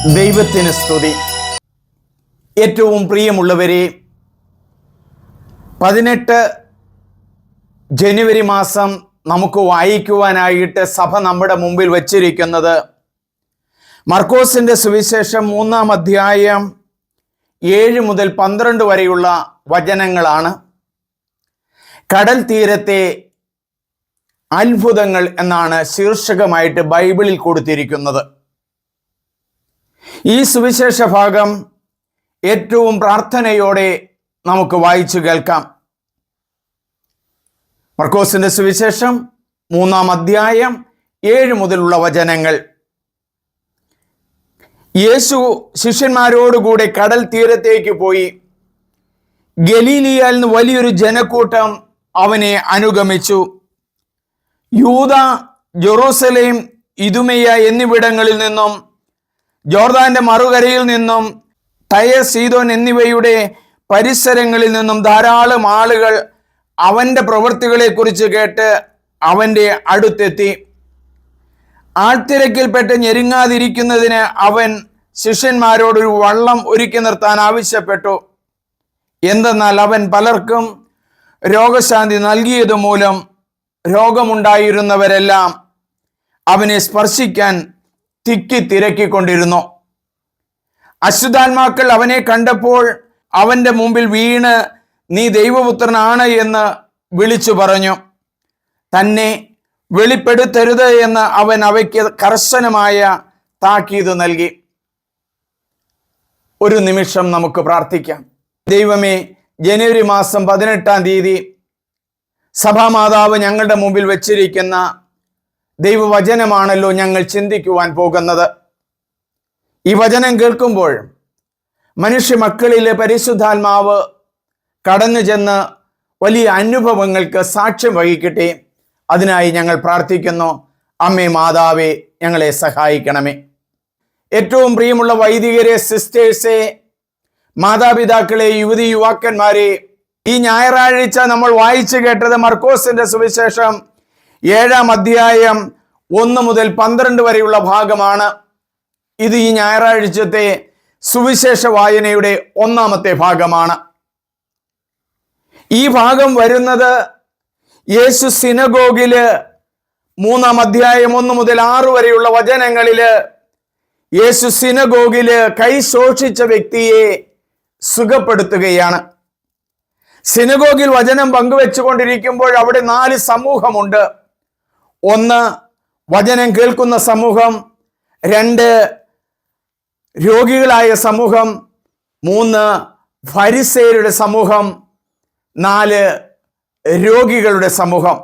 ദൈവത്തിന് സ്തുതി. ഏറ്റവും പ്രിയമുള്ളവരെ, 18 ജനുവരി മാസം നമുക്ക് വായിക്കുവാനായിട്ട് സഭ നമ്മുടെ മുമ്പിൽ വച്ചിരിക്കുന്നത് മർക്കോസിന്റെ സുവിശേഷം 3-ാം അധ്യായം 7 മുതൽ 12 വരെയുള്ള വചനങ്ങളാണ്. കടൽ തീരത്തെ അത്ഭുതങ്ങൾ എന്നാണ് ശീർഷകമായിട്ട് ബൈബിളിൽ കൊടുത്തിരിക്കുന്നത്. ഈ സുവിശേഷ ഭാഗം ഏറ്റവും പ്രാർത്ഥനയോടെ നമുക്ക് വായിച്ചു കേൾക്കാം. മർക്കോസിന്റെ സുവിശേഷം 3-ാം അധ്യായം 7 മുതലുള്ള വചനങ്ങൾ. യേശു ശിഷ്യന്മാരോടുകൂടെ കടൽ തീരത്തേക്ക് പോയി. ഗലീലിയയിൽ നിന്ന് വലിയൊരു ജനക്കൂട്ടം അവനെ അനുഗമിച്ചു. യൂദ, ജെറൂസലേം, ഇദുമയ എന്നിവിടങ്ങളിൽ നിന്നും, ജോർദാന്റെ മറുകരയിൽ നിന്നും, ടയർ, സീദോൻ എന്നിവയുടെ പരിസരങ്ങളിൽ നിന്നും ധാരാളം ആളുകൾ അവന്റെ പ്രവൃത്തികളെക്കുറിച്ച് കേട്ട് അവന്റെ അടുത്തെത്തി. ആൾത്തിരക്കിൽപ്പെട്ട് ഞെരുങ്ങാതിരിക്കുന്നതിന് അവൻ ശിഷ്യന്മാരോടൊരു വള്ളം ഒരുക്കി നിർത്താൻ ആവശ്യപ്പെട്ടു. എന്തെന്നാൽ അവൻ പലർക്കും രോഗശാന്തി നൽകിയത് മൂലം രോഗമുണ്ടായിരുന്നവരെല്ലാം അവനെ സ്പർശിക്കാൻ തിരക്കിക്കൊണ്ടിരുന്നു. അശുദ്ധാത്മാക്കൾ അവനെ കണ്ടപ്പോൾ അവന്റെ മുമ്പിൽ വീണ്, നീ ദൈവപുത്രനാണ് എന്ന് വിളിച്ചു പറഞ്ഞു. തന്നെ വെളിപ്പെടുത്തരുത് എന്ന് അവൻ അവയ്ക്ക് കർശനമായ താക്കീത് നൽകി. ഒരു നിമിഷം നമുക്ക് പ്രാർത്ഥിക്കാം. ദൈവമേ, ജനുവരി മാസം 18-ാം തീയതി സഭാമാതാവ് ഞങ്ങളുടെ മുമ്പിൽ വച്ചിരിക്കുന്ന ദൈവവചനമാണല്ലോ ഞങ്ങൾ ചിന്തിക്കുവാൻ പോകുന്നത്. ഈ വചനം കേൾക്കുമ്പോൾ മനുഷ്യ മക്കളിലെ പരിശുദ്ധാത്മാവ് കടന്നു ചെന്ന് വലിയ അനുഭവങ്ങൾക്ക് സാക്ഷ്യം വഹിക്കട്ടെ. അതിനായി ഞങ്ങൾ പ്രാർത്ഥിക്കുന്നു. അമ്മേ മാതാവേ, ഞങ്ങളെ സഹായിക്കണമേ. ഏറ്റവും പ്രിയമുള്ള വൈദികരെ, സിസ്റ്റേഴ്സെ, മാതാപിതാക്കളെ, യുവതി യുവാക്കന്മാരെ, ഈ ഞായറാഴ്ച നമ്മൾ വായിച്ചു കേട്ടത് മർക്കോസിന്റെ സുവിശേഷം 7-ാം അധ്യായം 1 മുതൽ 12 വരെയുള്ള ഭാഗമാണ്. ഇത് ഈ ഞായറാഴ്ചത്തെ സുവിശേഷ വായനയുടെ 1-ാമത്തെ ഭാഗമാണ്. ഈ ഭാഗം വരുന്നത് യേശു സിനഗോഗില് 3-ാം അധ്യായം 1 മുതൽ 6 വരെയുള്ള വചനങ്ങളില് യേശു സിനഗോഗില് കൈ ശോഷിച്ച വ്യക്തിയെ സുഖപ്പെടുത്തുകയാണ്. സിനഗോഗിൽ വചനം പങ്കുവെച്ചുകൊണ്ടിരിക്കുമ്പോൾ അവിടെ 4 സമൂഹമുണ്ട്. 1 വചനം കേൾക്കുന്ന സമൂഹം, 2 രോഗികളായ സമൂഹം, 3 ഫരിസേയരുടെ സമൂഹം, 4 രോഗികളുടെ സമൂഹം.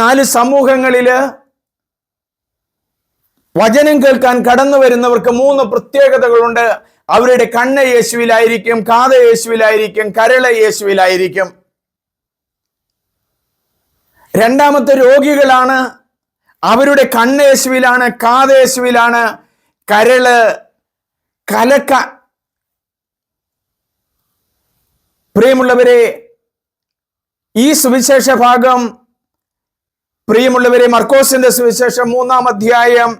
4 സമൂഹങ്ങളില് വചനം കേൾക്കാൻ കടന്നു വരുന്നവർക്ക് 3 പ്രത്യേകതകളുണ്ട്. അവരുടെ കണ്ണ് യേശുവിലായിരിക്കും, കാത് യേശുവിലായിരിക്കും, കരള് യേശുവിലായിരിക്കും. രണ്ടാമത്തെ രോഗികളാണ്. അവരുടെ കണ്ണ് യേശുവിലാണ്, കാത് യേശുവിലാണ്, കരള് കലക്ക. പ്രിയമുള്ളവരെ, ഈ സുവിശേഷ ഭാഗം, പ്രിയമുള്ളവരെ, മർക്കോസിന്റെ സുവിശേഷം 3-ാം അധ്യായം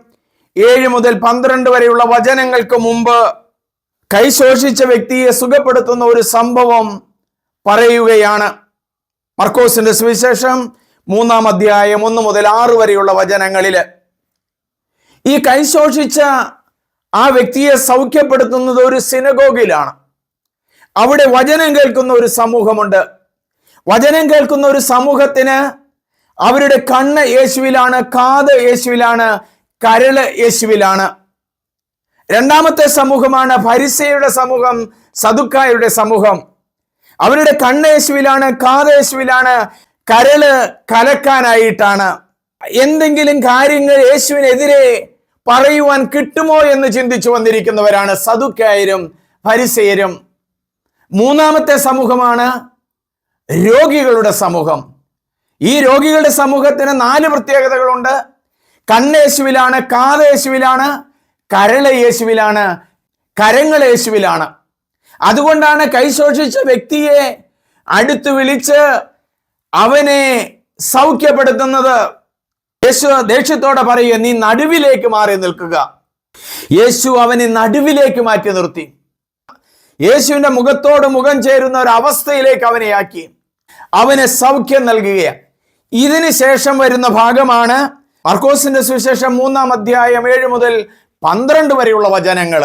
7 മുതൽ 12 വരെയുള്ള വചനങ്ങൾക്ക് മുമ്പ് കൈ ശോഷിച്ച വ്യക്തിയെ സുഖപ്പെടുത്തുന്ന ഒരു സംഭവം പറയുകയാണ്. മർക്കോസിന്റെ സുവിശേഷം 3-ാം അധ്യായം 1 മുതൽ 6 വരെയുള്ള വചനങ്ങളില് ഈ കൈ ശോഷിച്ച ആ വ്യക്തിയെ സൗഖ്യപ്പെടുത്തുന്നത് ഒരു സിനഗോഗിലാണ്. അവിടെ വചനം കേൾക്കുന്ന ഒരു സമൂഹമുണ്ട്. വചനം കേൾക്കുന്ന ഒരു സമൂഹത്തിന് അവരുടെ കണ്ണ് യേശുവിലാണ്, കാത് യേശുവിലാണ്, കരള് യേശുവിലാണ്. രണ്ടാമത്തെ സമൂഹമാണ് ഫരിസേയരുടെ സമൂഹം, സദുക്കായരുടെ സമൂഹം. അവരുടെ കണ്ണ് യേശുവിലാണ്, കാത് യേശുവിലാണ്, കരള് കലക്കാനായിട്ടാണ്. എന്തെങ്കിലും കാര്യങ്ങൾ യേശുവിനെതിരെ പറയുവാൻ കിട്ടുമോ എന്ന് ചിന്തിച്ചു വന്നിരിക്കുന്നവരാണ് സദുക്കായരും ഫരിസേയരും. 3-ാമത്തെ സമൂഹമാണ് രോഗികളുടെ സമൂഹം. ഈ രോഗികളുടെ സമൂഹത്തിന് 4 പ്രത്യേകതകളുണ്ട്. കണ്ണ് യേശുവിലാണ്, കാത് യേശുവിലാണ്, കരള് യേശുവിലാണ്, കരങ്ങൾ യേശുവിലാണ്. അതുകൊണ്ടാണ് കൈ ശോഷിച്ച വ്യക്തിയെ അടുത്ത് വിളിച്ച് അവനെ സൗഖ്യപ്പെടുത്തുന്നത്. യേശു ദേഷ്യത്തോടെ പറയുക, നീ നടുവിലേക്ക് മാറി നിൽക്കുക. യേശു അവനെ നടുവിലേക്ക് മാറ്റി നിർത്തി. യേശുവിന്റെ മുഖത്തോട് മുഖം ചേരുന്ന ഒരു അവസ്ഥയിലേക്ക് അവനെ ആക്കി. അവന് സൗഖ്യം നൽകുകയാണ്. ഇതിന് ശേഷം വരുന്ന ഭാഗമാണ് മർക്കോസിന്റെ സുവിശേഷം 3-ാം അധ്യായം 7 മുതൽ 12 വരെയുള്ള വചനങ്ങൾ.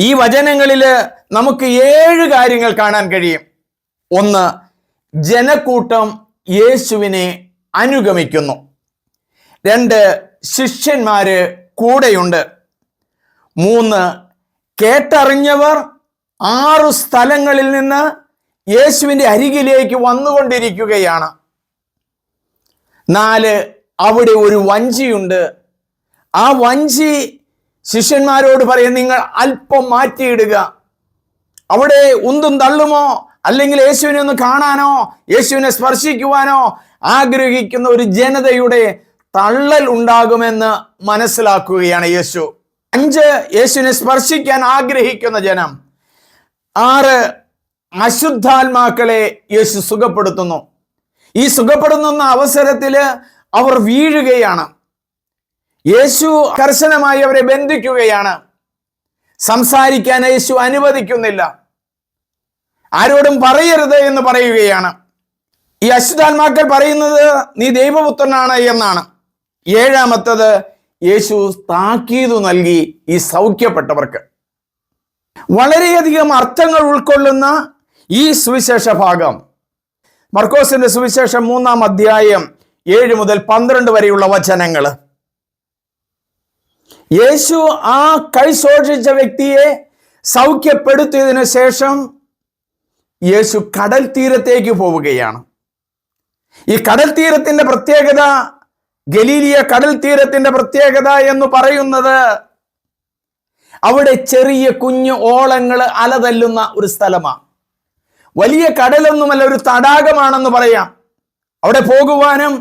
ഈ വചനങ്ങളിൽ നമുക്ക് 7 കാര്യങ്ങൾ കാണാൻ കഴിയും. 1, ജനക്കൂട്ടം യേശുവിനെ അനുഗമിക്കുന്നു. 2, ശിഷ്യന്മാര് കൂടെയുണ്ട്. 3, കേട്ടറിഞ്ഞവർ 6 സ്ഥലങ്ങളിൽ നിന്ന് യേശുവിന്റെ അരികിലേക്ക് വന്നുകൊണ്ടിരിക്കുകയാണ്. 4, അവിടെ ഒരു വഞ്ചിയുണ്ട്. ആ വഞ്ചി ശിഷ്യന്മാരോട് പറയും, നിങ്ങൾ അല്പം മാറ്റിയിടുക. അവിടെ ഉന്തും തള്ളുമോ അല്ലെങ്കിൽ യേശുവിനെ ഒന്ന് കാണാനോ യേശുവിനെ സ്പർശിക്കുവാനോ ആഗ്രഹിക്കുന്ന ഒരു ജനതയുടെ തള്ളൽ ഉണ്ടാകുമെന്ന് മനസ്സിലാക്കുകയാണ് യേശു. 5, യേശുവിനെ സ്പർശിക്കാൻ ആഗ്രഹിക്കുന്ന ജനം. 6, അശുദ്ധാത്മാക്കളെ യേശു സുഖപ്പെടുത്തുന്നു. ഈ സുഖപ്പെടുത്തുന്ന അവസരത്തിൽ അവർ വീഴുകയാണ്. യേശു കർശനമായി അവരെ ബന്ധിക്കുകയാണ്. സംസാരിക്കാൻ യേശു അനുവദിക്കുന്നില്ല. ആരോടും പറയരുത് എന്ന് പറയുകയാണ്. ഈ അശുദ്ധാത്മാക്കൾ പറയുന്നത് നീ ദൈവപുത്രനാണ് എന്നാണ്. 7-മത്തത്, യേശു താക്കീതു നൽകി ഈ സൗഖ്യപ്പെട്ടവർക്ക്. വളരെയധികം അർത്ഥങ്ങൾ ഉൾക്കൊള്ളുന്ന ഈ സുവിശേഷ ഭാഗം മർക്കോസിന്റെ സുവിശേഷം 3-ാം അധ്യായം 7 മുതൽ 12 വരെയുള്ള വചനങ്ങൾ. യേശു ആ കൈ ശോഷിച്ച വ്യക്തിയെ സൗഖ്യപ്പെടുത്തിയതിനു ശേഷം യേശു കടൽ തീരത്തേക്ക് പോവുകയാണ്. ഈ കടൽ തീരത്തിന്റെ പ്രത്യേകത, ഗലീലിയ കടൽ തീരത്തിന്റെ പ്രത്യേകത എന്ന് പറയുന്നത് അവിടെ ചെറിയ കുഞ്ഞു ഓളങ്ങൾ അലതല്ലുന്ന ഒരു സ്ഥലമാണ്. വലിയ കടലൊന്നുമല്ല, ഒരു തടാകമാണെന്ന് പറയാം. അവിടെ പോകുവാനും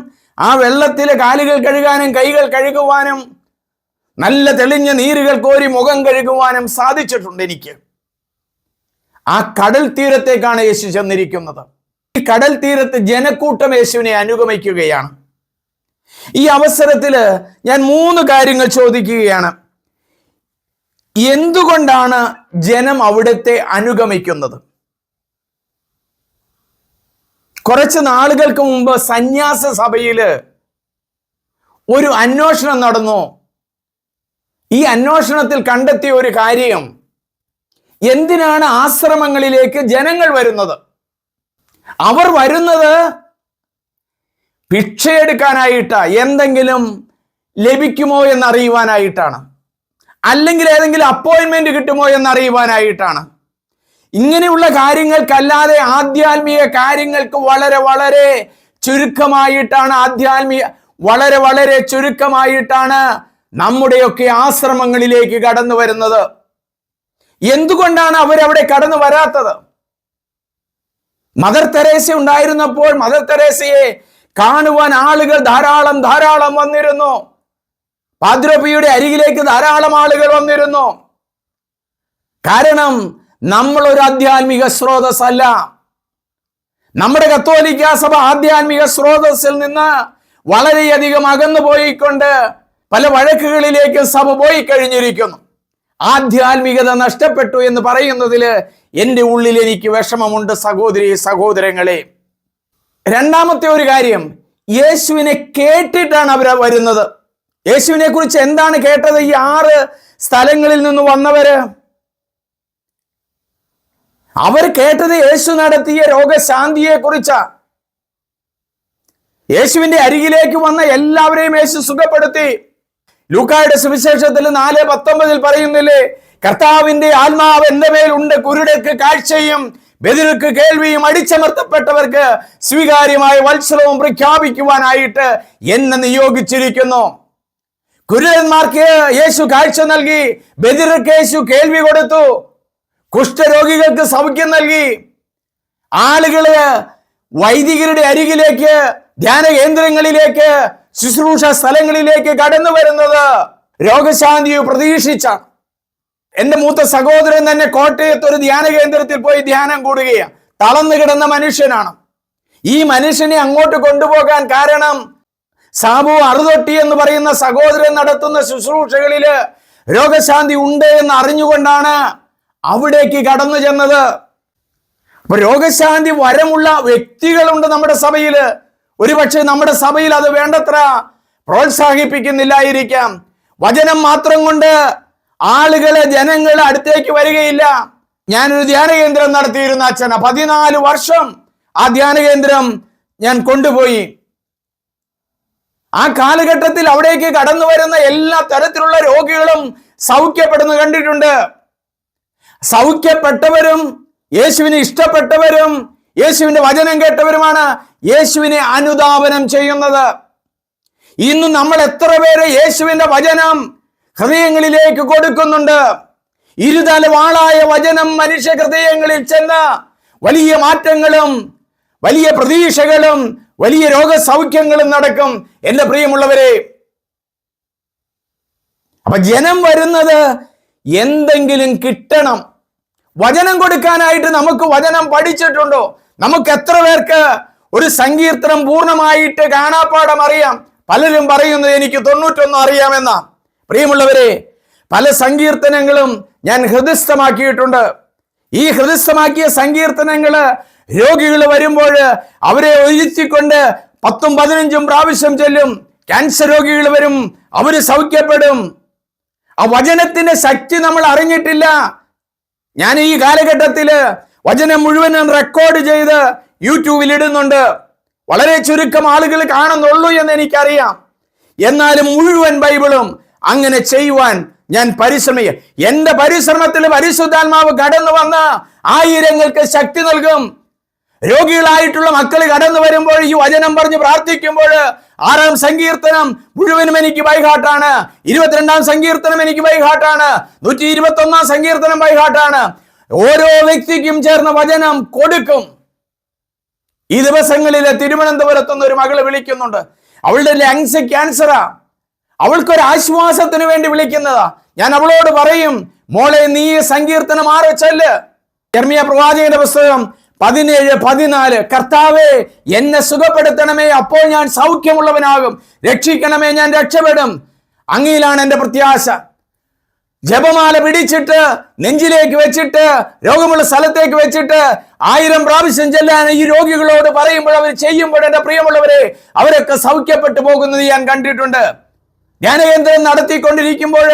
ആ വെള്ളത്തിലെ കാലുകൾ കഴുകാനും കൈകൾ കഴുകുവാനും നല്ല തെളിഞ്ഞ നീരുകൾ കോരി മുഖം കഴുകുവാനും സാധിച്ചിട്ടുണ്ട് എനിക്ക്. ആ കടൽ തീരത്തേക്കാണ് യേശു ചെന്നിരിക്കുന്നത്. ഈ കടൽ തീരത്ത് ജനക്കൂട്ടം യേശുവിനെ അനുഗമിക്കുകയാണ്. ഈ അവസരത്തിൽ ഞാൻ 3 കാര്യങ്ങൾ ചോദിക്കുകയാണ്. എന്തുകൊണ്ടാണ് ജനം അവിടുത്തെ അനുഗമിക്കുന്നത്? കുറച്ച് നാളുകൾക്ക് മുമ്പ് സന്യാസ സഭയിൽ ഒരു അന്വേഷണം നടന്നു. ഈ അന്വേഷണത്തിൽ കണ്ടെത്തിയ ഒരു കാര്യം, എന്തിനാണ് ആശ്രമങ്ങളിലേക്ക് ജനങ്ങൾ വരുന്നത്? അവർ വരുന്നത് ഭിക്ഷയെടുക്കാനായിട്ടാ, എന്തെങ്കിലും ലഭിക്കുമോ എന്നറിയുവാനായിട്ടാണ്, അല്ലെങ്കിൽ ഏതെങ്കിലും അപ്പോയിന്റ്മെന്റ് കിട്ടുമോ എന്നറിയുവാനായിട്ടാണ്. ഇങ്ങനെയുള്ള കാര്യങ്ങൾക്കല്ലാതെ ആധ്യാത്മിക കാര്യങ്ങൾക്ക് വളരെ വളരെ ചുരുക്കമായിട്ടാണ് വളരെ ചുരുക്കമായിട്ടാണ് നമ്മുടെയൊക്കെ ആശ്രമങ്ങളിലേക്ക് കടന്നു വരുന്നത്. എന്തുകൊണ്ടാണ് അവരവിടെ കടന്നു വരാത്തത്? മദർ തെരേസ ഉണ്ടായിരുന്നപ്പോൾ മദർ തെരേസയെ കാണുവാൻ ആളുകൾ ധാരാളം വന്നിരുന്നു. പാദ്രോപ്പിയുടെ അരികിലേക്ക് ധാരാളം ആളുകൾ വന്നിരുന്നു. കാരണം നമ്മൾ ഒരു ആധ്യാത്മിക സ്രോതസ്സല്ല. നമ്മുടെ കത്തോലിക്ക സഭ ആധ്യാത്മിക സ്രോതസ്സിൽ നിന്ന് വളരെയധികം അകന്നു പോയിക്കൊണ്ട് പല വഴക്കുകളിലേക്ക് സഭ പോയി കഴിഞ്ഞിരിക്കുന്നു. ആധ്യാത്മികത നഷ്ടപ്പെട്ടു എന്ന് പറയുന്നതിൽ എൻ്റെ ഉള്ളിൽ എനിക്ക് വിഷമമുണ്ട് സഹോദരി സഹോദരങ്ങളെ. 2-മത്തെ ഒരു കാര്യം, യേശുവിനെ കേട്ടിട്ടാണ് അവർ വരുന്നത്. യേശുവിനെ കുറിച്ച് എന്താണ് കേട്ടത്? ഈ 6 സ്ഥലങ്ങളിൽ നിന്ന് വന്നവര് അവർ കേട്ടത് യേശു നടത്തിയ രോഗശാന്തിയെ കുറിച്ചാ. യേശുവിന്റെ അരികിലേക്ക് വന്ന എല്ലാവരെയും യേശു സുഖപ്പെടുത്തി. ലൂക്കായുടെ സുവിശേഷത്തിൽ 4:19 പറയുന്നില്ലേ, കർത്താവിന്റെ ആത്മാവ് എന്റെ മേലുണ്ട്, കുരുടർക്ക് കാഴ്ചയും ബധിരർക്ക് കേൾവിയും അടിച്ചമർത്തപ്പെട്ടവർക്ക് സ്വീകാര്യമായ വത്സരവും പ്രഖ്യാപിക്കുവാനായിട്ട് എന്നെ നിയോഗിച്ചിരിക്കുന്നു. കുരുടന്മാർക്ക് യേശു കാഴ്ച നൽകി, ബധിരർക്ക് യേശു കേൾവി കൊടുത്തു, കുഷ്ഠരോഗികൾക്ക് സൗഖ്യം നൽകി. ആളുകള് വൈദികരുടെ അരികിലേക്ക്, ധ്യാന കേന്ദ്രങ്ങളിലേക്ക്, ശുശ്രൂഷ സ്ഥലങ്ങളിലേക്ക് കടന്നു വരുന്നത് രോഗശാന്തിയെ പ്രതീക്ഷിച്ചാണ്. എന്റെ മൂത്ത സഹോദരൻ തന്നെ കോട്ടയത്ത് ഒരു ധ്യാന കേന്ദ്രത്തിൽ പോയി ധ്യാനം കൂടുകയാണ്. തളർന്നു കിടന്ന മനുഷ്യനാണ്. ഈ മനുഷ്യനെ അങ്ങോട്ട് കൊണ്ടുപോകാൻ കാരണം സാബു അറുതൊട്ടി എന്ന് പറയുന്ന സഹോദരൻ നടത്തുന്ന ശുശ്രൂഷകളില് രോഗശാന്തി ഉണ്ട് എന്ന് അറിഞ്ഞുകൊണ്ടാണ് അവിടേക്ക് കടന്നു ചെന്നത്. അപ്പൊ രോഗശാന്തി വരമുള്ള വ്യക്തികളുണ്ട് നമ്മുടെ സഭയിൽ. ഒരുപക്ഷെ നമ്മുടെ സഭയിൽ അത് വേണ്ടത്ര പ്രോത്സാഹിപ്പിക്കുന്നില്ലായിരിക്കാം. വചനം മാത്രം കൊണ്ട് ആളുകളെ, ജനങ്ങളെ അടുത്തേക്ക് വരികയില്ല. ഞാനൊരു ധ്യാന കേന്ദ്രം നടത്തിയിരുന്ന അച്ഛന 14 വർഷം ആ ധ്യാന കേന്ദ്രം ഞാൻ കൊണ്ടുപോയി. ആ കാലഘട്ടത്തിൽ അവിടേക്ക് കടന്നു വരുന്ന എല്ലാ തരത്തിലുള്ള രോഗികളും സൗഖ്യപ്പെടുന്നു കണ്ടിട്ടുണ്ട്. സൗഖ്യപ്പെട്ടവരും യേശുവിനെ ഇഷ്ടപ്പെട്ടവരും യേശുവിന്റെ വചനം കേട്ടവരുമാണ് യേശുവിനെ അനുധാവനം ചെയ്യുന്നത്. ഇന്ന് നമ്മൾ എത്ര പേര് യേശുവിന്റെ വചനം ഹൃദയങ്ങളിലേക്ക് കൊടുക്കുന്നുണ്ട്? ഇരുതല വാളായ വചനം മനുഷ്യ ഹൃദയങ്ങളിൽ ചെന്ന് വലിയ മാറ്റങ്ങളും വലിയ പ്രതീക്ഷകളും വലിയ രോഗസൗഖ്യങ്ങളും നടക്കും. എന്റെ പ്രിയമുള്ളവരെ, അപ്പൊ ജനം വരുന്നത് എന്തെങ്കിലും കിട്ടണം. വചനം കൊടുക്കാനായിട്ട് നമുക്ക് വചനം പഠിച്ചിട്ടുണ്ടോ? നമുക്ക് എത്ര പേർക്ക് ഒരു സങ്കീർത്തനം പൂർണ്ണമായിട്ട് കാണാപ്പാഠം അറിയാം? പലരും പറയുന്നത് എനിക്ക് 91 അറിയാമെന്ന. പ്രിയമുള്ളവരെ, പല സങ്കീർത്തനങ്ങളും ഞാൻ ഹൃദയസ്ഥമാക്കിയിട്ടുണ്ട്. ഈ ഹൃദയസ്ഥമാക്കിയ സങ്കീർത്തനങ്ങള് രോഗികൾ വരുമ്പോൾ അവരെ ഒഴിച്ചിക്കൊണ്ട് 10ഉം 15ഉം പ്രാവശ്യം ചൊല്ലും. ക്യാൻസർ രോഗികൾ വരും, അവര് സൗഖ്യപ്പെടും. ആ വചനത്തിന്റെ ശക്തി നമ്മൾ അറിഞ്ഞിട്ടില്ല. ഞാൻ ഈ കാലഘട്ടത്തില് വചനം മുഴുവനും റെക്കോർഡ് ചെയ്ത് യൂട്യൂബിൽ ഇടുന്നുണ്ട്. വളരെ ചുരുക്കം ആളുകൾ കാണുന്നുള്ളൂ എന്ന് എനിക്കറിയാം. എന്നാലും മുഴുവൻ ബൈബിളും അങ്ങനെ ചെയ്യുവാൻ ഞാൻ പരിശ്രമിക്കുക. എന്റെ പരിശ്രമത്തിൽ പരിശുദ്ധാത്മാവ് കടന്നു വന്ന് ആയിരങ്ങൾക്ക് ശക്തി നൽകും. രോഗികളായിട്ടുള്ള മക്കൾ കടന്നു വരുമ്പോൾ ഈ വചനം പറഞ്ഞ് പ്രാർത്ഥിക്കുമ്പോൾ 6-ാം സങ്കീർത്തനം മുഴുവനും എനിക്ക് ബൈഹാട്ടാണ്. 22-ാം സങ്കീർത്തനം എനിക്ക് ബൈഹാട്ടാണ്. 121-ാം സങ്കീർത്തനം ബൈഹാട്ടാണ്. ഓരോ വ്യക്തിക്കും ചേർന്ന് വചനം കൊടുക്കും. ഈ ദിവസങ്ങളില് തിരുവനന്തപുരത്തുനിന്ന് ഒരു മകള് വിളിക്കുന്നുണ്ട്. അവളുടെ ലങ്സ് ക്യാൻസറാ. അവൾക്കൊരു ആശ്വാസത്തിന് വേണ്ടി വിളിക്കുന്നതാ. ഞാൻ അവളോട് പറയും, മോളെ നീ സങ്കീർത്തനം 6 ചൊല്ല്. യെർമ്യാ പ്രവാചകന്റെ പുസ്തകം 17:14, കർത്താവേ എന്നെ സുഖപ്പെടുത്തണമേ, അപ്പോൾ ഞാൻ സൗഖ്യമുള്ളവനാകും. രക്ഷിക്കണമേ, ഞാൻ രക്ഷപ്പെടും. അങ്ങയിലാണ് എന്റെ പ്രത്യാശ. ജപമാല പിടിച്ചിട്ട് നെഞ്ചിലേക്ക് വെച്ചിട്ട് രോഗമുള്ള സ്ഥലത്തേക്ക് വെച്ചിട്ട് 1000 പ്രാവശ്യം ചെല്ലാൻ ഈ രോഗികളോട് പറയുമ്പോൾ അവർ ചെയ്യുമ്പോൾ എന്റെ പ്രിയമുള്ളവരെ അവരൊക്കെ സൗഖ്യപ്പെട്ടു പോകുന്നത് ഞാൻ കണ്ടിട്ടുണ്ട്. ധ്യാനകേന്ദ്രം നടത്തിക്കൊണ്ടിരിക്കുമ്പോൾ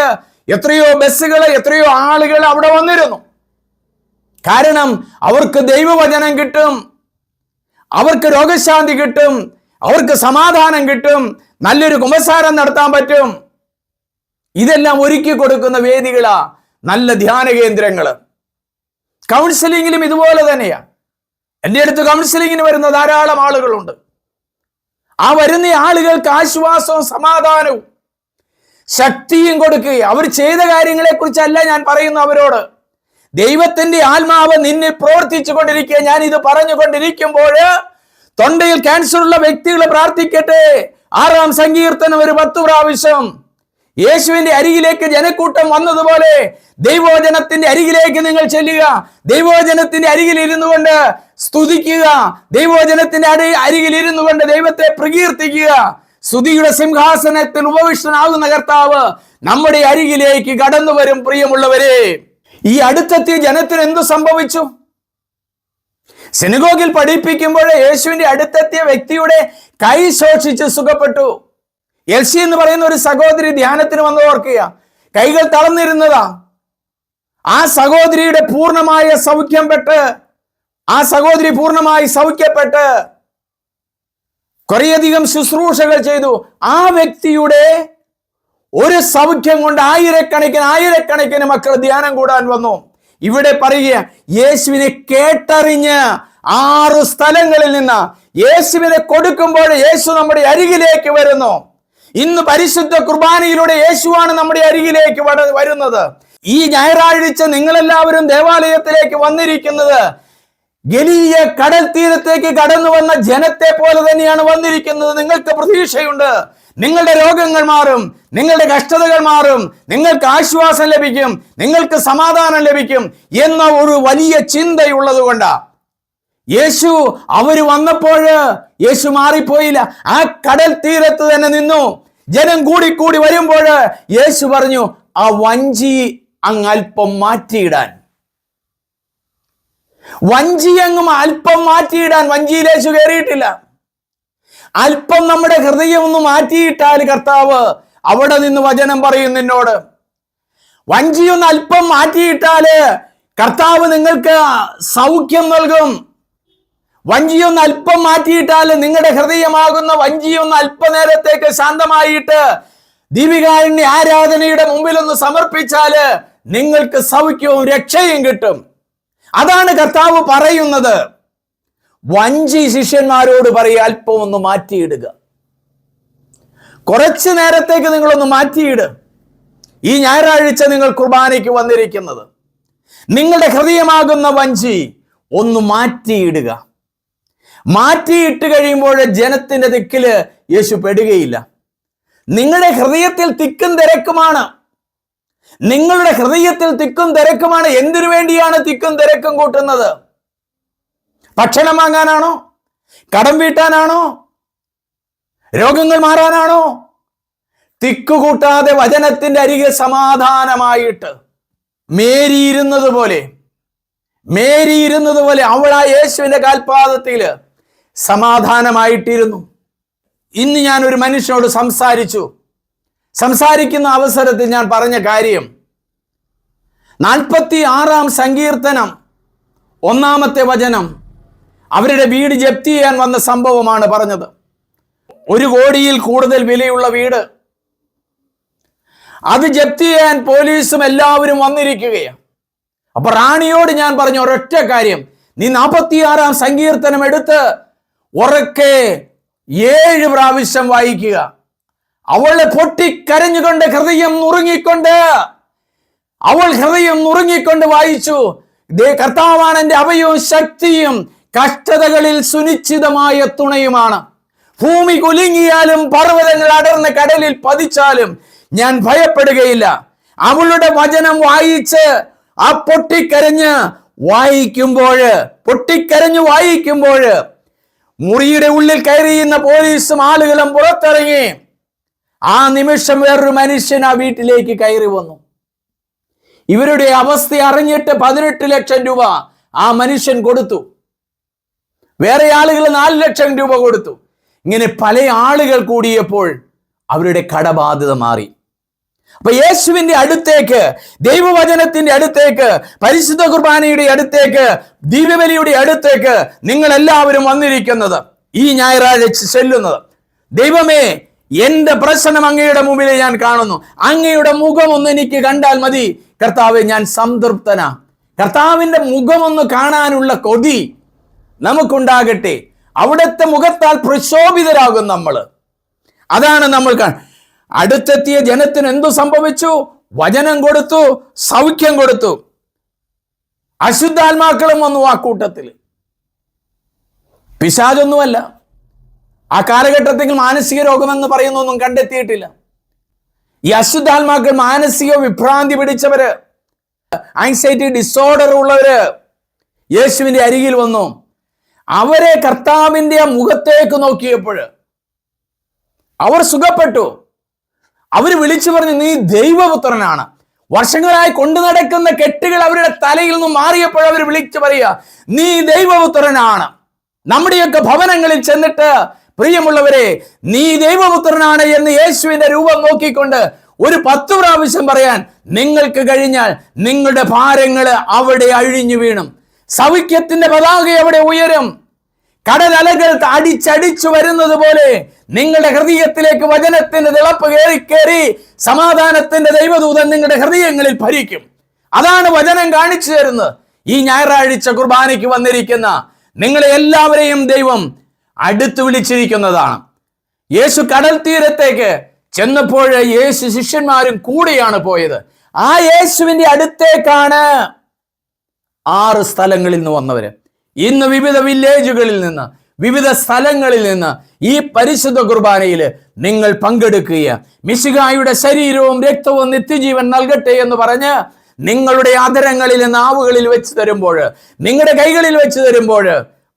എത്രയോ ബസ്സുകൾ, എത്രയോ ആളുകൾ അവിടെ വന്നിരുന്നു. കാരണം അവർക്ക് ദൈവവചനം കിട്ടും, അവർക്ക് രോഗശാന്തി കിട്ടും, അവർക്ക് സമാധാനം കിട്ടും, നല്ലൊരു കുമ്പസാരം നടത്താൻ പറ്റും. ഇതെല്ലാം ഒരുക്കി കൊടുക്കുന്ന വേദികളാ നല്ല ധ്യാന കേന്ദ്രങ്ങള്. കൗൺസിലിങ്ങിലും ഇതുപോലെ തന്നെയാ. എൻ്റെ അടുത്ത് കൗൺസിലിങ്ങിന് വരുന്ന ധാരാളം ആളുകളുണ്ട്. ആ വരുന്ന ആളുകൾക്ക് ആശ്വാസവും സമാധാനവും ശക്തിയും കൊടുക്കുക. അവർ ചെയ്ത കാര്യങ്ങളെ കുറിച്ചല്ല ഞാൻ പറയുന്നു അവരോട്. ദൈവത്തിന്റെ ആത്മാവ് നിന്നെ പ്രവർത്തിച്ചു കൊണ്ടിരിക്കുക. ഞാൻ ഇത് പറഞ്ഞുകൊണ്ടിരിക്കുമ്പോൾ തൊണ്ടയിൽ ക്യാൻസർ ഉള്ള വ്യക്തികൾ പ്രാർത്ഥിക്കട്ടെ. 6-ാം സങ്കീർത്തനം ഒരു 10 പ്രാവശ്യം. യേശുവിന്റെ അരികിലേക്ക് ജനക്കൂട്ടം വന്നതുപോലെ ദൈവവചനത്തിന്റെ അരികിലേക്ക് നിങ്ങൾ ചെല്ലുക. ദൈവവചനത്തിന്റെ അരികിൽ ഇരുന്നു കൊണ്ട് സ്തുതിക്കുക. ദൈവവചനത്തിന്റെ അരികിൽ ഇരുന്നു കൊണ്ട് ദൈവത്തെ പ്രകീർത്തിക്കുക. സ്തുതിയുടെ സിംഹാസനത്തിൽ ഉപവിഷ്ടനാകുന്ന കർത്താവ് നമ്മുടെ അരികിലേക്ക് കടന്നു വരും. പ്രിയമുള്ളവരെ, ഈ അടുത്തെത്തിയ ജനത്തിന് എന്തു സംഭവിച്ചു? സിനഗോഗിൽ പഠിപ്പിക്കുമ്പോൾ യേശുവിന്റെ അടുത്തെത്തിയ വ്യക്തിയുടെ കൈ ശോഷിച്ച് സുഖപ്പെട്ടു. എൽസി എന്ന് പറയുന്ന ഒരു സഹോദരി ധ്യാനത്തിന് വന്ന് ഓർക്കുക, കൈകൾ തളർന്നിരുന്നതാ. ആ സഹോദരിയുടെ പൂർണ്ണമായ സൗഖ്യപ്പെട്ട് ആ സഹോദരി പൂർണ്ണമായി സൗഖ്യപ്പെട്ട് കുറേയധികം ശുശ്രൂഷകൾ ചെയ്തു. ആ വ്യക്തിയുടെ ഒരു സൗഖ്യം കൊണ്ട് ആയിരക്കണക്കിന് മക്കൾ ധ്യാനം കൂടാൻ വന്നു. ഇവിടെ പറയുക, യേശുവിനെ കേട്ടറിഞ്ഞ് 6 സ്ഥലങ്ങളിൽ നിന്ന് യേശുവിനെ കൊടുക്കുമ്പോൾ യേശു നമ്മുടെ അരികിലേക്ക് വരുന്നു. ഇന്ന് പരിശുദ്ധ കുർബാനയിലൂടെ യേശുവാണ് നമ്മുടെ അരികിലേക്ക് വരുന്നത്. ഈ ഞായറാഴ്ച നിങ്ങളെല്ലാവരും ദേവാലയത്തിലേക്ക് വന്നിരിക്കുന്നത് ഗലീല കടൽ തീരത്തേക്ക് കടന്നു വന്ന ജനത്തെ പോലെ തന്നെയാണ് വന്നിരിക്കുന്നത്. നിങ്ങൾക്ക് പ്രതീക്ഷയുണ്ട്, നിങ്ങളുടെ രോഗങ്ങൾ മാറും, നിങ്ങളുടെ കഷ്ടതകൾ മാറും, നിങ്ങൾക്ക് ആശ്വാസം ലഭിക്കും, നിങ്ങൾക്ക് സമാധാനം ലഭിക്കും എന്ന ഒരു വലിയ ചിന്തയുള്ളത് കൊണ്ടാ യേശു അവര് വന്നപ്പോൾ യേശു മാറിപ്പോയില്ല. ആ കടൽ തീരത്ത് തന്നെ നിന്നു. ജനം കൂടി വരുമ്പോൾ യേശു പറഞ്ഞു, ആ വഞ്ചി അങ്ങ് അല്പം മാറ്റിയിടാൻ. വഞ്ചി അങ്ങ് അല്പം മാറ്റിയിടാൻ. വഞ്ചിയിൽ യേശു കയറിയിട്ടില്ല. അല്പം നമ്മുടെ ഹൃദയം ഒന്ന് മാറ്റിയിട്ടാൽ കർത്താവ് അവിടെ നിന്ന് വചനം പറയും നിന്നോട്. വഞ്ചിയൊന്ന് അല്പം മാറ്റിയിട്ടാല് കർത്താവ് നിങ്ങൾക്ക് സൗഖ്യം നൽകും. വഞ്ചിയൊന്ന് അല്പം മാറ്റിയിട്ടാൽ നിങ്ങളുടെ ഹൃദയമാകുന്ന വഞ്ചിയൊന്ന് അല്പനേരത്തേക്ക് ശാന്തമായിട്ട് ദീപികാരുണ്യ ആരാധനയുടെ മുമ്പിൽ ഒന്ന് സമർപ്പിച്ചാല് നിങ്ങൾക്ക് സൗഖ്യവും രക്ഷയും കിട്ടും. അതാണ് കർത്താവ് പറയുന്നത്. വഞ്ചി ശിഷ്യന്മാരോട് പറയുക, അല്പം ഒന്ന് മാറ്റിയിടുക. കുറച്ചു നേരത്തേക്ക് നിങ്ങളൊന്ന് മാറ്റിയിട്. ഈ ഞായറാഴ്ച നിങ്ങൾ കുർബാനയ്ക്ക് വന്നിരിക്കുന്നത്, നിങ്ങളുടെ ഹൃദയമാകുന്ന വഞ്ചി ഒന്ന് മാറ്റിയിടുക. മാറ്റിയിട്ട് കഴിയുമ്പോൾ ജനത്തിന്റെ ദിക്കില് യേശു പെടുകയില്ല. നിങ്ങളുടെ ഹൃദയത്തിൽ തിക്കും തിരക്കുമാണ്. നിങ്ങളുടെ ഹൃദയത്തിൽ തിക്കും തിരക്കുമാണ്. എന്തിനു വേണ്ടിയാണ് തിക്കും തിരക്കും കൂട്ടുന്നത്? ഭക്ഷണം വാങ്ങാനാണോ? കടം വീട്ടാനാണോ? രോഗങ്ങൾ മാറാനാണോ? തിക്കുകൂട്ടാതെ വചനത്തിന്റെ അരികെ സമാധാനമായിട്ട് മേരി ഇരുന്നത് പോലെ അവൾ ആ യേശുവിന്റെ കാൽപാദത്തില് സമാധാനമായിട്ടിരുന്നു. ഇന്ന് ഞാൻ ഒരു മനുഷ്യനോട് സംസാരിക്കുന്ന അവസരത്തിൽ ഞാൻ പറഞ്ഞ കാര്യം 46 സങ്കീർത്തനം 1 വചനം, അവരുടെ വീട് ജപ്തി ചെയ്യാൻ വന്ന സംഭവമാണ് പറഞ്ഞത്. 1 കോടിയിൽ കൂടുതൽ വിലയുള്ള വീട്, അത് ജപ്തി ചെയ്യാൻ പോലീസും എല്ലാവരും വന്നിരിക്കുകയാണ്. അപ്പൊ റാണിയോട് ഞാൻ പറഞ്ഞ ഒരൊറ്റ കാര്യം, നീ 46 സങ്കീർത്തനം എടുത്ത് ഉറക്കെ 7 പ്രാവശ്യം വായിക്കുക. അവളെ പൊട്ടിക്കരഞ്ഞുകൊണ്ട് ഹൃദയം നുറുങ്ങിക്കൊണ്ട് വായിച്ചു. കർത്താവാണ് എൻ്റെ അഭയവും ശക്തിയും, കഷ്ടതകളിൽ സുനിശ്ചിതമായ തുണയുമാണ്. ഭൂമി കുലുങ്ങിയാലും പർവ്വതങ്ങൾ അടർന്ന് കടലിൽ പതിച്ചാലും ഞാൻ ഭയപ്പെടുകയില്ല. അവളുടെ വചനം വായിച്ച് ആ പൊട്ടിക്കരഞ്ഞു വായിക്കുമ്പോൾ മുറിയുടെ ഉള്ളിൽ കയറിയുന്ന പോലീസും ആളുകളും പുറത്തിറങ്ങി. ആ നിമിഷം വേറൊരു മനുഷ്യൻ ആ വീട്ടിലേക്ക് കയറി വന്നു. ഇവരുടെ അവസ്ഥ അറിഞ്ഞിട്ട് 18 ലക്ഷം രൂപ ആ മനുഷ്യൻ കൊടുത്തു. വേറെ ആളുകൾ 4 ലക്ഷം രൂപ കൊടുത്തു. ഇങ്ങനെ പല ആളുകൾ കൂടിയപ്പോൾ അവരുടെ കടബാധ്യത മാറി. അപ്പൊ യേശുവിന്റെ അടുത്തേക്ക്, ദൈവവചനത്തിന്റെ അടുത്തേക്ക്, പരിശുദ്ധ കുർബാനയുടെ അടുത്തേക്ക്, ദിവ്യബലിയുടെ അടുത്തേക്ക് നിങ്ങൾ എല്ലാവരും വന്നിരിക്കുന്നത്, ഈ ഞായറാഴ്ച ചെല്ലുന്നത്, ദൈവമേ എന്റെ പ്രശ്നം അങ്ങയുടെ മുമ്പിൽ ഞാൻ കാണുന്നു, അങ്ങയുടെ മുഖം ഒന്ന് എനിക്ക് കണ്ടാൽ മതി കർത്താവെ, ഞാൻ സംതൃപ്തനാ. കർത്താവിന്റെ മുഖമൊന്ന് കാണാനുള്ള കൊതി നമുക്കുണ്ടാകട്ടെ. അവിടുത്തെ മുഖത്താൽ പ്രശോഭിതരാകും നമ്മൾ. അതാണ് നമ്മൾ അടുത്തെത്തിയ ജനത്തിന് എന്തു സംഭവിച്ചു? വചനം കൊടുത്തു, സൗഖ്യം കൊടുത്തു. അശുദ്ധാത്മാക്കളും വന്നു ആ കൂട്ടത്തിൽ. പിശാചൊന്നുമല്ല. ആ കാലഘട്ടത്തിൽ മാനസിക രോഗമെന്ന് പറയുന്നൊന്നും കണ്ടെത്തിയിട്ടില്ല. ഈ അശുദ്ധാത്മാക്കൾ മാനസിക വിഭ്രാന്തി പിടിച്ചവര്, ആൻസൈറ്റി ഡിസോർഡർ ഉള്ളവര് യേശുവിന്റെ അരികിൽ വന്നു. അവരെ കർത്താവിന്റെ മുഖത്തേക്ക് നോക്കിയപ്പോൾ അവർ സുഖപ്പെട്ടു. അവര് വിളിച്ചു പറഞ്ഞു, നീ ദൈവപുത്രനാണ്. വർഷങ്ങളായി കൊണ്ടു നടക്കുന്ന കെട്ടുകൾ അവരുടെ തലയിൽ നിന്നും മാറിയപ്പോൾ അവർ വിളിച്ചു പറയുക, നീ ദൈവപുത്രനാണ്. നമ്മുടെയൊക്കെ ഭവനങ്ങളിൽ ചെന്നിട്ട്, പ്രിയമുള്ളവരെ, നീ ദൈവപുത്രനാണ് എന്ന് യേശുവിന്റെ രൂപം നോക്കിക്കൊണ്ട് ഒരു 10 പ്രാവശ്യം പറയാൻ നിങ്ങൾക്ക് കഴിഞ്ഞാൽ നിങ്ങളുടെ ഭാരങ്ങൾ അവിടെ അഴിഞ്ഞു വീണും. സൗഖ്യത്തിന്റെ പതാക അവിടെ ഉയരും. കടലലകൾ അടിച്ചടിച്ചു വരുന്നത് പോലെ നിങ്ങളുടെ ഹൃദയത്തിലേക്ക് വചനത്തിന്റെ തിളപ്പ് കയറി സമാധാനത്തിന്റെ ദൈവദൂതൻ നിങ്ങളുടെ ഹൃദയങ്ങളിൽ ഭരിക്കും. അതാണ് വചനം കാണിച്ചു തരുന്നത്. ഈ ഞായറാഴ്ച കുർബാനയ്ക്ക് വന്നിരിക്കുന്ന നിങ്ങളെ എല്ലാവരെയും ദൈവം അടുത്ത് വിളിച്ചിരിക്കുന്നതാണ്. യേശു കടൽ തീരത്തേക്ക് ചെന്നപ്പോൾ യേശു ശിഷ്യന്മാരും കൂടെയാണ് പോയത്. ആ യേശുവിന്റെ അടുത്തേക്കാണ് 6 സ്ഥലങ്ങളിൽ നിന്ന് വന്നവര്. ഇന്ന് വിവിധ വില്ലേജുകളിൽ നിന്ന്, വിവിധ സ്ഥലങ്ങളിൽ നിന്ന് ഈ പരിശുദ്ധ കുർബാനയിൽ നിങ്ങൾ പങ്കെടുക്കുക. മിശിഹായുടെ ശരീരവും രക്തവും നിത്യജീവൻ നൽകട്ടെ എന്ന് പറഞ്ഞ് നിങ്ങളുടെ ആദരങ്ങളിൽ, നാവുകളിൽ വെച്ച് തരുമ്പോൾ, നിങ്ങളുടെ കൈകളിൽ വെച്ച് തരുമ്പോൾ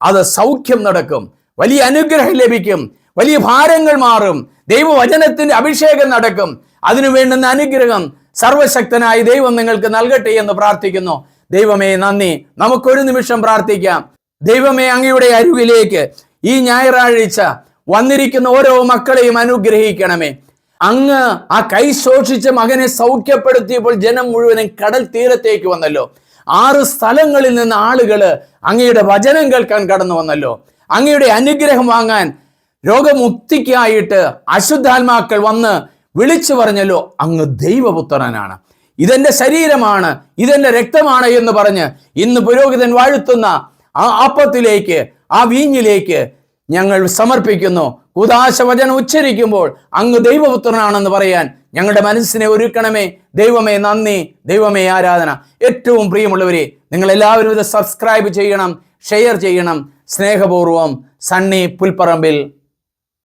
അത് സൗഖ്യം നടക്കും, വലിയ അനുഗ്രഹം ലഭിക്കും, വലിയ ഭാരങ്ങൾ മാറും, ദൈവവചനത്തിന്റെ അഭിഷേകം നടക്കും. അതിനു വേണ്ടുന്ന അനുഗ്രഹം സർവശക്തനായ ദൈവം നിങ്ങൾക്ക് നൽകട്ടെ എന്ന് പ്രാർത്ഥിക്കുന്നു. ദൈവമേ നന്ദി. നമുക്കൊരു നിമിഷം പ്രാർത്ഥിക്കാം. ദൈവമേ, അങ്ങയുടെ അരികിലേക്ക് ഈ ഞായറാഴ്ച വന്നിരിക്കുന്ന ഓരോ മക്കളെയും അനുഗ്രഹിക്കണമേ. അങ്ങ് ആ കൈ ശോഷിച്ച മകനെ സൗഖ്യപ്പെടുത്തിയപ്പോൾ ജനം മുഴുവനും കടൽ തീരത്തേക്ക് വന്നല്ലോ. 6 സ്ഥലങ്ങളിൽ നിന്ന് ആളുകൾ അങ്ങയുടെ വചനം കേൾക്കാൻ കടന്നു വന്നല്ലോ. അങ്ങയുടെ അനുഗ്രഹം വാങ്ങാൻ രോഗമുക്തിക്കായിട്ട് അശുദ്ധാത്മാക്കൾ വന്ന് വിളിച്ചു പറഞ്ഞല്ലോ, അങ്ങ് ദൈവപുത്രനാണ്, ഇതെന്റെ ശരീരമാണ്, ഇതെന്റെ രക്തമാണ് എന്ന് പറഞ്ഞ് ഇന്ന് പുരോഹിതൻ വാഴ്ത്തുന്ന ആ അപ്പത്തിലേക്ക്, ആ വീഞ്ഞിലേക്ക് ഞങ്ങൾ സമർപ്പിക്കുന്നു. കൂദാശ വചനം ഉച്ചരിക്കുമ്പോൾ അങ്ങ് ദൈവപുത്രനാണെന്ന് പറയാൻ ഞങ്ങളുടെ മനസ്സിനെ ഒരുക്കണമേ. ദൈവമേ നന്ദി, ദൈവമേ ആരാധന. ഏറ്റവും പ്രിയമുള്ളവരെ, നിങ്ങൾ എല്ലാവരും ഇത് സബ്സ്ക്രൈബ് ചെയ്യണം, ഷെയർ ചെയ്യണം. സ്നേഹപൂർവം, സണ്ണി പുൽപ്പറമ്പിൽ.